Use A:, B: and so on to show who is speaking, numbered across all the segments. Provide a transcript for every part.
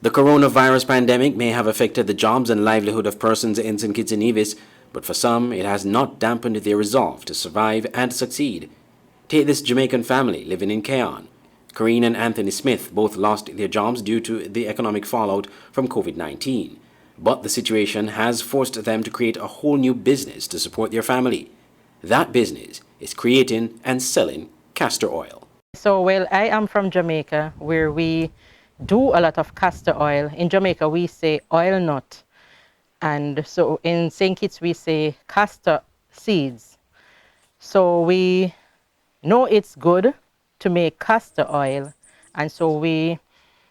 A: The coronavirus pandemic may have affected the jobs and livelihood of persons in St. Kitts and Nevis, but for some, it has not dampened their resolve to survive and succeed. Take this Jamaican family living in Cayon. Corine and Anthony Smith both lost their jobs due to the economic fallout from COVID-19. But the situation has forced them to create a whole new business to support their family. That business is creating and selling castor oil.
B: So, well, I am from Jamaica, where we do a lot of castor oil. In Jamaica, we say oil nut. And so in St. Kitts, we say castor seeds. So we know it's good to make castor oil. And so we,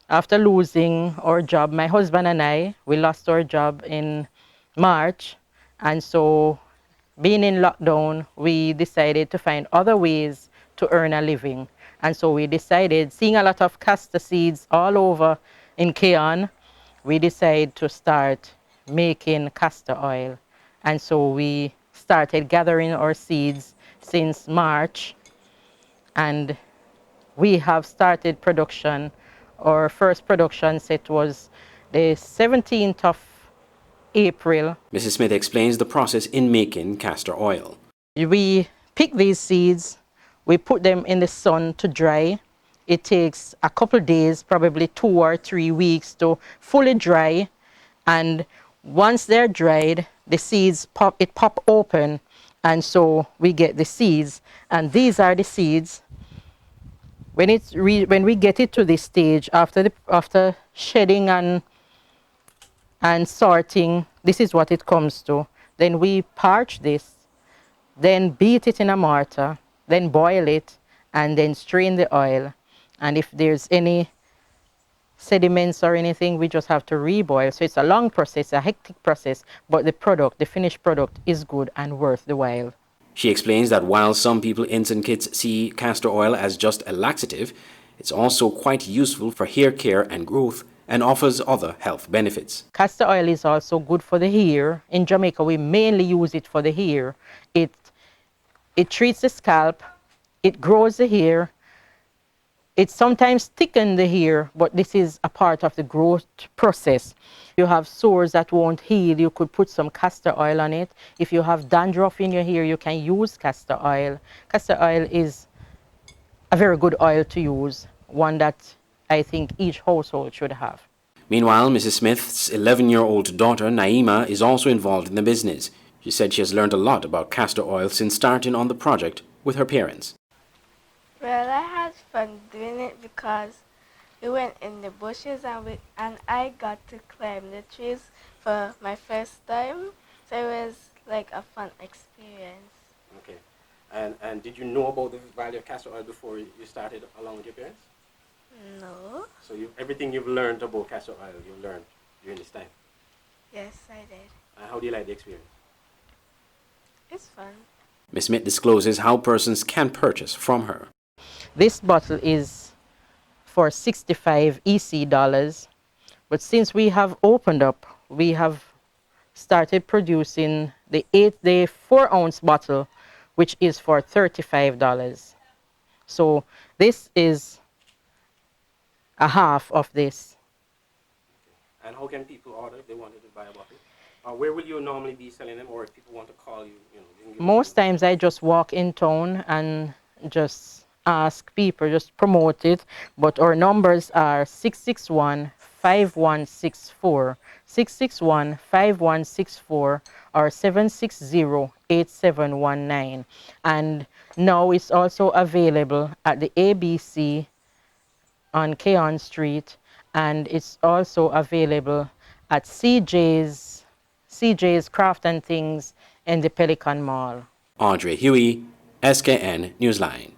B: after losing our job, my husband and I, we lost our job in March. And so being in lockdown, we decided to find other ways to earn a living. And so we decided, seeing a lot of castor seeds all over in Cayon, we decided to start making castor oil. And so we started gathering our seeds since March, and we have started production. Our first production set was the 17th of April.
A: Mrs. Smith explains the process in making castor oil.
B: We pick these seeds, we put them in the sun to dry. It takes a couple days, probably 2 or 3 weeks to fully dry. And once they're dried, the seeds pop open, and so we get the seeds. And these are the seeds. When we get it to this stage, after shedding and sorting, this is what it comes to. Then we parch this, then beat it in a mortar, then boil it, and then strain the oil. And if there's any sediments or anything, we just have to reboil. So it's a long process, a hectic process, but the finished product is good and worth the while.
A: She explains that while some people in St. Kitts see castor oil as just a laxative, it's also quite useful for hair care and growth and offers other health benefits.
B: Castor oil is also good for the hair. In Jamaica, we mainly use it for the hair. It treats the scalp, it grows the hair, it sometimes thickens the hair, but this is a part of the growth process. You have sores that won't heal, you could put some castor oil on it. If you have dandruff in your hair, you can use castor oil. Castor oil is a very good oil to use, one that I think each household should have.
A: Meanwhile, Mrs. Smith's 11-year-old daughter, Naemah, is also involved in the business. She said she has learned a lot about castor oil since starting on the project with her parents.
C: Well, I had fun doing it because we went in the bushes and I got to climb the trees for my first time. So it was like a fun experience.
A: Okay. And did you know about the value of castor oil before you started along with your parents?
C: No.
A: So everything you've learned about castor oil, you've learned during this time?
C: Yes, I did.
A: And how do you like the experience?
C: It's fun.
A: Ms. Smith discloses how persons can purchase from her.
B: This bottle is for 65 EC dollars, but since we have opened up, we have started producing the 4-ounce bottle, which is for $35. So this is a half of this.
A: And how can people order if they wanted to buy a bottle? Where will you normally be selling them, or if people want to call you?
B: Most times I just walk in town and just ask people, just promote it. But our numbers are 661-5164, 661-5164, or 760-8719. And now it's also available at the ABC on Cayon Street, and it's also available at CJ's Craft and Things in the Pelican Mall.
A: Audrey Huey, SKN Newsline.